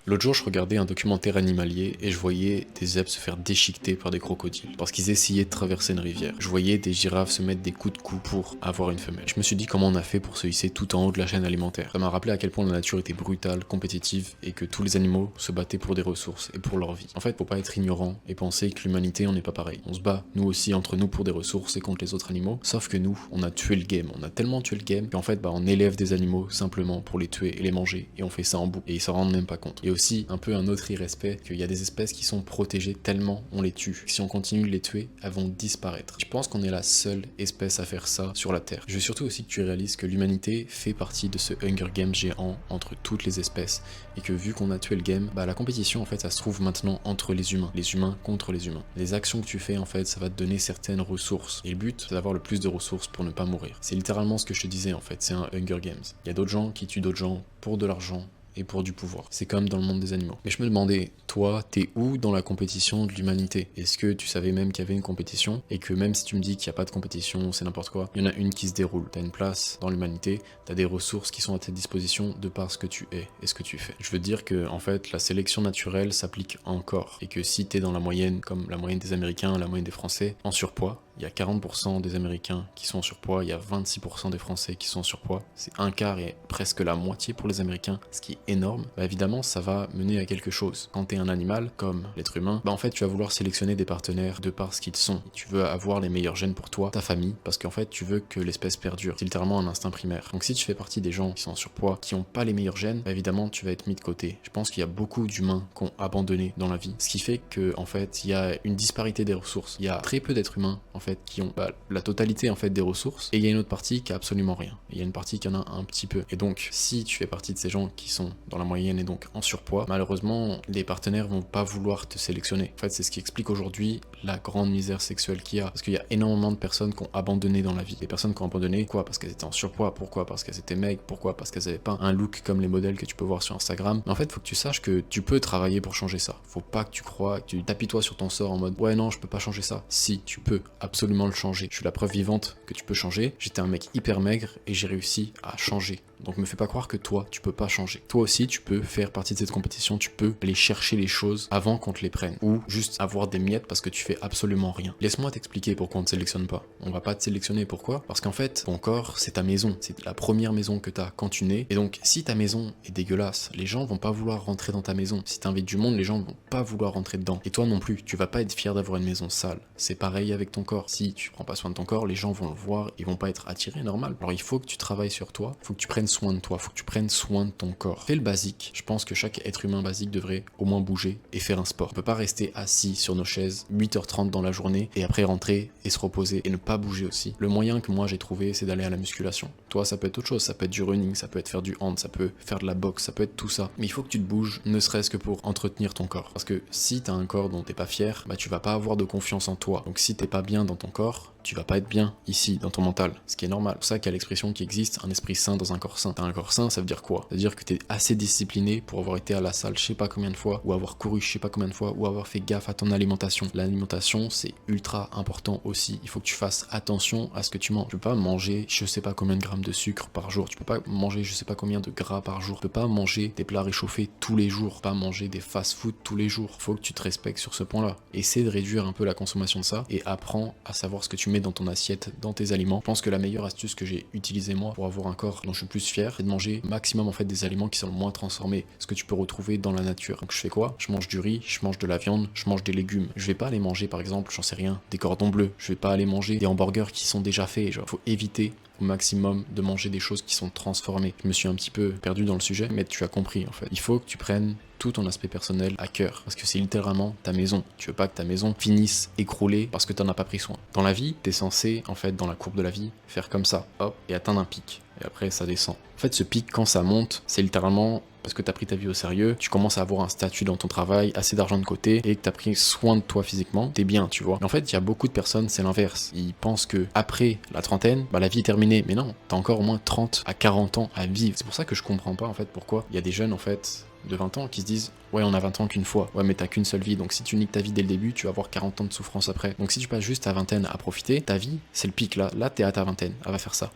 L'autre jour, je regardais un documentaire animalier et je voyais des zèbres se faire déchiqueter par des crocodiles parce qu'ils essayaient de traverser une rivière. Je voyais des girafes se mettre des coups de cou pour avoir une femelle. Je me suis dit comment on a fait pour se hisser tout en haut de la chaîne alimentaire. Ça m'a rappelé à quel point la nature était brutale, compétitive et que tous les animaux se battaient pour des ressources et pour leur vie. En fait, faut pas être ignorant et penser que l'humanité on n'est pas pareil. On se bat nous aussi entre nous pour des ressources et contre les autres animaux. Sauf que nous, on a tué le game. On a tellement tué le game qu'en fait, on élève des animaux simplement pour les tuer et les manger et on fait ça en boucle et ils s'en rendent même pas compte. Et aussi un peu un autre irrespect qu'il y a des espèces qui sont protégées tellement on les tue. Si on continue de les tuer, elles vont disparaître. Je pense qu'on est la seule espèce à faire ça sur la Terre. Je veux surtout aussi que tu réalises que l'humanité fait partie de ce Hunger Games géant entre toutes les espèces et que vu qu'on a tué le game, la compétition en fait ça se trouve maintenant entre les humains contre les humains. Les actions que tu fais en fait ça va te donner certaines ressources et le but c'est d'avoir le plus de ressources pour ne pas mourir. C'est littéralement ce que je te disais en fait, c'est un Hunger Games. Il y a d'autres gens qui tuent d'autres gens pour de l'argent et pour du pouvoir. C'est comme dans le monde des animaux. Mais je me demandais, toi, t'es où dans la compétition de l'humanité? Est-ce que tu savais même qu'il y avait une compétition et que même si tu me dis qu'il n'y a pas de compétition, c'est n'importe quoi, il y en a une qui se déroule. T'as une place dans l'humanité, t'as des ressources qui sont à ta disposition de par ce que tu es et ce que tu fais. Je veux dire que, en fait, la sélection naturelle s'applique encore et que si t'es dans la moyenne, comme la moyenne des Américains, la moyenne des Français, en surpoids, il y a 40% des Américains qui sont en surpoids, il y a 26% des Français qui sont en surpoids, c'est un quart et presque la moitié pour les Américains, ce qui est énorme, évidemment ça va mener à quelque chose. Quand t'es un animal, comme l'être humain, en fait tu vas vouloir sélectionner des partenaires de par ce qu'ils sont. Tu veux avoir les meilleurs gènes pour toi, ta famille, parce qu'en fait tu veux que l'espèce perdure. C'est littéralement un instinct primaire. Donc si tu fais partie des gens qui sont en surpoids, qui ont pas les meilleurs gènes, évidemment tu vas être mis de côté. Je pense qu'il y a beaucoup d'humains qui ont abandonné dans la vie, ce qui fait que en fait il y a une disparité des ressources. Il y a très peu d'êtres humains en fait qui ont la totalité en fait des ressources et il y a une autre partie qui a absolument rien. Et il y a une partie qui en a un petit peu. Et donc si tu fais partie de ces gens qui sont dans la moyenne et donc en surpoids, malheureusement les partenaires vont pas vouloir te sélectionner. En fait c'est ce qui explique aujourd'hui la grande misère sexuelle qu'il y a. Parce qu'il y a énormément de personnes qui ont abandonné dans la vie. Des personnes qui ont abandonné, quoi? Parce qu'elles étaient en surpoids. Pourquoi? Parce qu'elles étaient maigres. Pourquoi? Parce qu'elles avaient pas un look comme les modèles que tu peux voir sur Instagram. Mais en fait faut que tu saches que tu peux travailler pour changer ça. Faut pas que tu crois, que tu t'appuies-toi sur ton sort en mode ouais non je peux pas changer ça. Si tu peux absolument le changer. Je suis la preuve vivante que tu peux changer. J'étais un mec hyper maigre et j'ai réussi à changer. Donc me fais pas croire que toi, tu peux pas changer. Toi aussi, tu peux faire partie de cette compétition, tu peux aller chercher les choses avant qu'on te les prenne. Ou juste avoir des miettes parce que tu fais absolument rien. Laisse-moi t'expliquer pourquoi on te sélectionne pas. On va pas te sélectionner, pourquoi? Parce qu'en fait, ton corps, c'est ta maison. C'est la première maison que t'as quand tu nais. Et donc, si ta maison est dégueulasse, les gens vont pas vouloir rentrer dans ta maison. Si t'invites du monde, les gens vont pas vouloir rentrer dedans. Et toi non plus, tu vas pas être fier d'avoir une maison sale. C'est pareil avec ton corps. Si tu prends pas soin de ton corps, les gens vont le voir, ils vont pas être attirés, normal. Alors il faut que tu travailles sur toi, il faut que tu prennes soin de toi, faut que tu prennes soin de ton corps. Fais le basique. Je pense que chaque être humain basique devrait au moins bouger et faire un sport. On peut pas rester assis sur nos chaises 8h30 dans la journée et après rentrer et se reposer et ne pas bouger aussi. Le moyen que moi j'ai trouvé, c'est d'aller à la musculation. Toi, ça peut être autre chose, ça peut être du running, ça peut être faire du hand, ça peut faire de la boxe, ça peut être tout ça. Mais il faut que tu te bouges, ne serait-ce que pour entretenir ton corps. Parce que si t'as un corps dont t'es pas fier, tu vas pas avoir de confiance en toi. Donc si t'es pas bien dans ton corps, tu vas pas être bien ici, dans ton mental, ce qui est normal. C'est pour ça qu'il y a l'expression qui existe, un esprit sain dans un corps sain. T'as un corps sain, ça veut dire quoi? Ça veut dire que t'es assez discipliné pour avoir été à la salle je sais pas combien de fois, ou avoir couru je sais pas combien de fois, ou avoir fait gaffe à ton alimentation. L'alimentation, c'est ultra important aussi. Il faut que tu fasses attention à ce que tu manges. Tu peux pas manger je sais pas combien de grammes de sucre par jour, tu peux pas manger je sais pas combien de gras par jour, tu peux pas manger des plats réchauffés tous les jours, pas manger des fast-food tous les jours. Faut que tu te respectes sur ce point-là. Essaie de réduire un peu la consommation de ça et apprends à savoir ce que tu mets dans ton assiette, dans tes aliments. Je pense que la meilleure astuce que j'ai utilisée moi pour avoir un corps dont je suis plus fier, c'est de manger maximum en fait des aliments qui sont le moins transformés, ce que tu peux retrouver dans la nature. Donc je fais quoi? Je mange du riz, je mange de la viande, je mange des légumes. Je vais pas aller manger par exemple, j'en sais rien, des cordons bleus. Je vais pas aller manger des hamburgers qui sont déjà faits. Genre, faut éviter au maximum de manger des choses qui sont transformées. Je me suis un petit peu perdu dans le sujet, mais tu as compris en fait. Il faut que tu prennes tout ton aspect personnel à cœur, parce que c'est littéralement ta maison. Tu veux pas que ta maison finisse écroulée parce que t'en as pas pris soin. Dans la vie, t'es censé, en fait, dans la courbe de la vie, faire comme ça, hop, et atteindre un pic. Et après, ça descend. En fait, ce pic, quand ça monte, c'est littéralement parce que t'as pris ta vie au sérieux, tu commences à avoir un statut dans ton travail, assez d'argent de côté, et que t'as pris soin de toi physiquement, t'es bien, tu vois. Mais en fait, il y a beaucoup de personnes, c'est l'inverse. Ils pensent que après la trentaine, la vie est terminée. Mais non, t'as encore au moins 30 à 40 ans à vivre. C'est pour ça que je comprends pas, en fait, pourquoi il y a des jeunes, en fait, de 20 ans qui se disent ouais on a 20 ans qu'une fois, ouais mais t'as qu'une seule vie, donc si tu niques ta vie dès le début tu vas avoir 40 ans de souffrance après. Donc si tu passes juste ta vingtaine à profiter, ta vie c'est le pic là t'es à ta vingtaine, elle va faire ça.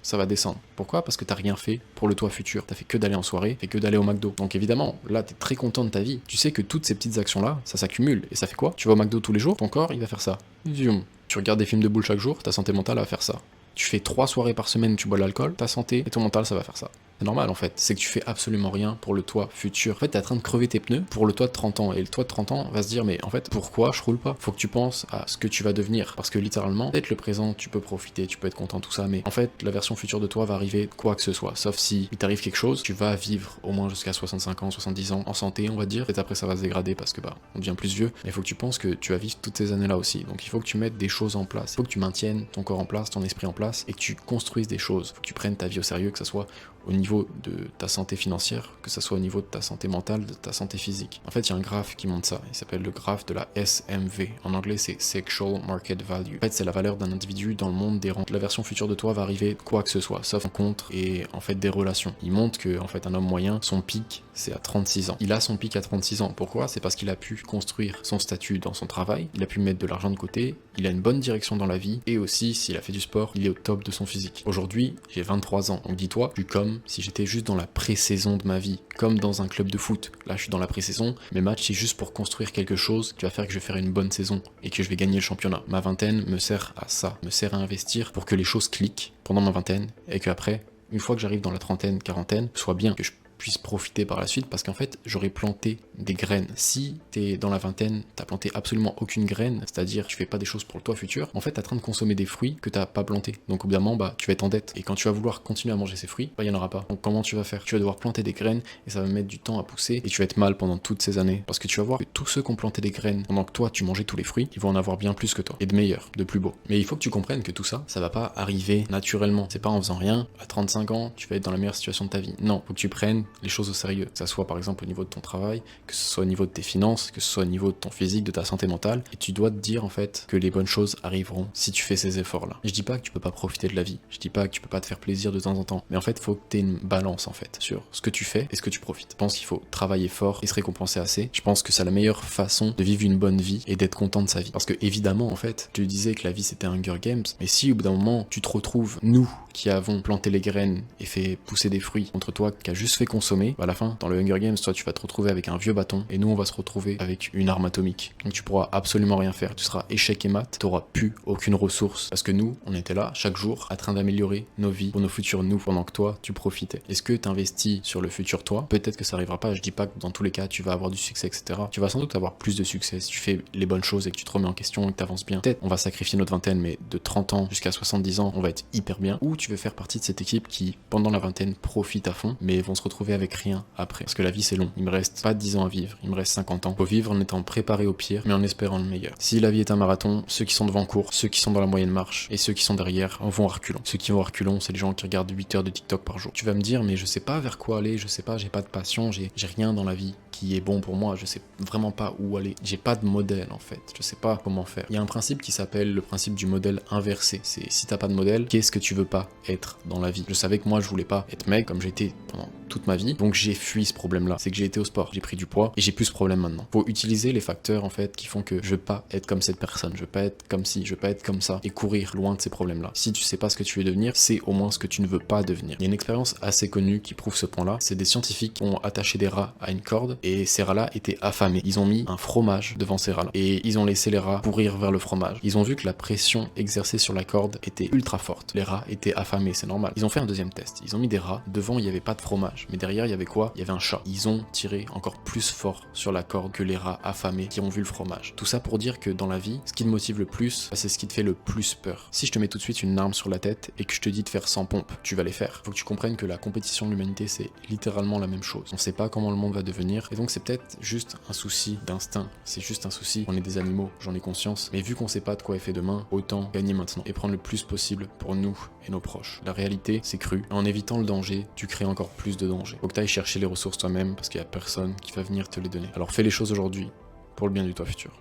ça va descendre. Pourquoi? Parce que t'as rien fait pour le toi futur. T'as fait que d'aller en soirée, fait que d'aller au McDo. Donc évidemment, là, t'es très content de ta vie. Tu sais que toutes ces petites actions-là, ça s'accumule. Et ça fait quoi? Tu vas au McDo tous les jours, ton corps, il va faire ça. Zoom. Tu regardes des films de boules chaque jour, ta santé mentale va faire ça. Tu fais 3 soirées par semaine, tu bois de l'alcool, ta santé et ton mental, ça va faire ça. C'est normal en fait, c'est que tu fais absolument rien pour le toi futur. En fait, t'es en train de crever tes pneus pour le toi de 30 ans. Et le toi de 30 ans va se dire, mais en fait, pourquoi je roule pas? Faut que tu penses à ce que tu vas devenir. Parce que littéralement, peut-être le présent, tu peux profiter, tu peux être content, tout ça, mais en fait, la version future de toi va arriver quoi que ce soit. Sauf si il t'arrive quelque chose, tu vas vivre au moins jusqu'à 65 ans, 70 ans en santé, on va dire. Peut-être après, ça va se dégrader parce que on devient plus vieux. Mais il faut que tu penses que tu vas vivre toutes ces années-là aussi. Donc il faut que tu mettes des choses en place. Il faut que tu maintiennes ton corps en place, ton esprit en place et que tu construises des choses. Il faut que tu prennes ta vie au sérieux, que ce soit au niveau de ta santé financière, que ce soit au niveau de ta santé mentale, de ta santé physique. En fait, il y a un graphe qui montre ça. Il s'appelle le graphe de la SMV. En anglais, c'est Sexual Market Value. En fait, c'est la valeur d'un individu dans le monde des rentes. La version future de toi va arriver quoi que ce soit, sauf rencontres et en fait des relations. Il montre que en fait un homme moyen, son pic, c'est à 36 ans. Il a son pic à 36 ans. Pourquoi? C'est parce qu'il a pu construire son statut dans son travail, il a pu mettre de l'argent de côté, il a une bonne direction dans la vie, et aussi, s'il a fait du sport, il est au top de son physique. Aujourd'hui, j'ai 23 ans. Donc dis-toi, je suis comme si j'étais juste dans la pré-saison de ma vie, comme dans un club de foot. Là, je suis dans la pré-saison, mes matchs, c'est juste pour construire quelque chose qui va faire que je vais faire une bonne saison et que je vais gagner le championnat. Ma vingtaine me sert à ça, me sert à investir pour que les choses cliquent pendant ma vingtaine et qu'après, une fois que j'arrive dans la trentaine, quarantaine, soit bien, que je puisse profiter par la suite parce qu'en fait j'aurais planté des graines. Si t'es dans la vingtaine, t'as planté absolument aucune graine, c'est-à-dire tu fais pas des choses pour le toi futur, en fait t'es en train de consommer des fruits que t'as pas plantés. Donc au bout d'un moment, tu vas être en dette. Et quand tu vas vouloir continuer à manger ces fruits, il y en aura pas. Donc comment tu vas faire? Tu vas devoir planter des graines et ça va mettre du temps à pousser et tu vas être mal pendant toutes ces années. Parce que tu vas voir que tous ceux qui ont planté des graines pendant que toi tu mangeais tous les fruits, ils vont en avoir bien plus que toi. Et de meilleurs, de plus beaux. Mais il faut que tu comprennes que tout ça, ça va pas arriver naturellement. C'est pas en faisant rien, à 35 ans, tu vas être dans la meilleure situation de ta vie. Non, faut que tu prennes les choses au sérieux. Que ça soit par exemple au niveau de ton travail, que ce soit au niveau de tes finances, que ce soit au niveau de ton physique, de ta santé mentale. Et tu dois te dire en fait que les bonnes choses arriveront si tu fais ces efforts-là. Je dis pas que tu peux pas profiter de la vie. Je dis pas que tu peux pas te faire plaisir de temps en temps. Mais en fait, faut que tu aies une balance en fait sur ce que tu fais et ce que tu profites. Je pense qu'il faut travailler fort et se récompenser assez. Je pense que c'est la meilleure façon de vivre une bonne vie et d'être content de sa vie. Parce que évidemment en fait, tu disais que la vie c'était un Hunger Games, mais si au bout d'un moment tu te retrouves, nous qui avons planté les graines et fait pousser des fruits contre toi qui a juste fait consommer, à la fin, dans le Hunger Games, toi tu vas te retrouver avec un vieux bâton et nous on va se retrouver avec une arme atomique. Donc tu pourras absolument rien faire, tu seras échec et mat, t'auras plus aucune ressource. Parce que nous, on était là chaque jour en train d'améliorer nos vies pour nos futurs nous pendant que toi tu profitais. Est-ce que t'investis sur le futur toi? Peut-être que ça arrivera pas, je dis pas que dans tous les cas tu vas avoir du succès, etc. Tu vas sans doute avoir plus de succès si tu fais les bonnes choses et que tu te remets en question et que t'avances bien. Peut-être on va sacrifier notre vingtaine, mais de 30 ans jusqu'à 70 ans, on va être hyper bien. Ou tu veux faire partie de cette équipe qui, pendant la vingtaine, profite à fond, mais vont se retrouver avec rien après. Parce que la vie c'est long, il me reste pas 10 ans à vivre, il me reste 50 ans. Faut vivre en étant préparé au pire, mais en espérant le meilleur. Si la vie est un marathon, ceux qui sont devant courent, ceux qui sont dans la moyenne marche, et ceux qui sont derrière vont à reculons. Ceux qui vont à reculons, c'est les gens qui regardent 8 heures de TikTok par jour. Tu vas me dire, mais je sais pas vers quoi aller, je sais pas, j'ai pas de passion, j'ai rien dans la vie qui est bon pour moi, je sais vraiment pas où aller. J'ai pas de modèle en fait, je sais pas comment faire. Il y a un principe qui s'appelle le principe du modèle inversé. C'est si t'as pas de modèle, qu'est-ce que tu veux pas être dans la vie? Je savais que moi je voulais pas être mec comme j'ai été pendant toute ma vie, donc j'ai fui ce problème là. C'est que j'ai été au sport, j'ai pris du poids et j'ai plus ce problème maintenant. Faut utiliser les facteurs en fait qui font que je veux pas être comme cette personne, je veux pas être comme ci, je veux pas être comme ça et courir loin de ces problèmes là. Si tu sais pas ce que tu veux devenir, c'est au moins ce que tu ne veux pas devenir. Il y a une expérience assez connue qui prouve ce point là, c'est des scientifiques qui ont attaché des rats à une corde et ces rats là étaient affamés. Ils ont mis un fromage devant ces rats là et ils ont laissé les rats courir vers le fromage. Ils ont vu que la pression exercée sur la corde était ultra forte. Les rats étaient affamés, c'est normal. Ils ont fait un deuxième test, ils ont mis des rats, devant il y avait pas de fromage, mais derrière il y avait quoi? Il y avait un chat. Ils ont tiré encore plus fort sur la corde que les rats affamés qui ont vu le fromage. Tout ça pour dire que dans la vie, ce qui te motive le plus, c'est ce qui te fait le plus peur. Si je te mets tout de suite une arme sur la tête et que je te dis de faire 100 pompes, tu vas les faire. Faut que tu comprennes que la compétition de l'humanité, c'est littéralement la même chose. On sait pas comment le monde va devenir, et donc c'est peut-être juste un souci d'instinct. C'est juste un souci. On est des animaux, j'en ai conscience. Mais vu qu'on sait pas de quoi est fait demain, autant gagner maintenant et prendre le plus possible pour nous et nos proches. La réalité, c'est cru. En évitant le danger, tu crées encore plus de danger. Faut que t'ailles chercher les ressources toi-même parce qu'il y a personne qui va venir te les donner. Alors fais les choses aujourd'hui pour le bien du toi futur.